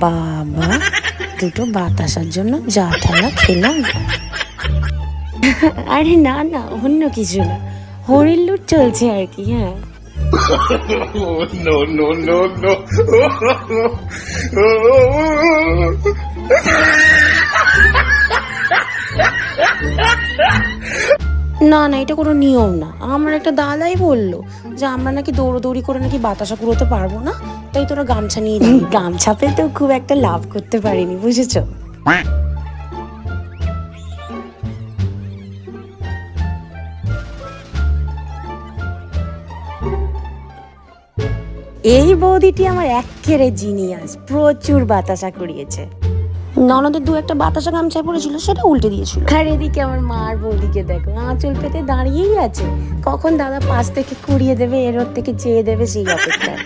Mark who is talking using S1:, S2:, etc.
S1: বাবা, দুটো বাতাসার জন্য যা ঠেলা খেলাম। আরে না না, অন্য কিছু না, হরিণ লুট চলছে আর কি। হ্যাঁ,
S2: No, no, no, no.
S1: না না, এটা কোনো নিয়ম না। আমার একটা দাদাই বললো যে আমরা নাকি দৌড়োদৌড়ি করে নাকি বাতাসা কুড়োতে পারবো না, তাই তোরা গামছা নিয়ে যাবি। গামছা পেতেও খুব একটা লাভ করতে পারিনি, বুঝেছো? এই বৌদিটি আমার এক্কেরে জিনিয়াস, প্রচুর বাতাসা কুড়িয়েছে। ননদের দু একটা বাতাসা গামছায় পড়েছিল, সেটা উল্টে দিয়েছিল। আর এদিকে আমার মার বৌদিকে দেখো, আঁচল পেতে দাঁড়িয়েই আছে, কখন দাদা পাশ থেকে কুড়িয়ে দেবে, এর থেকে চেয়ে দেবে সেই অপেক্ষায়।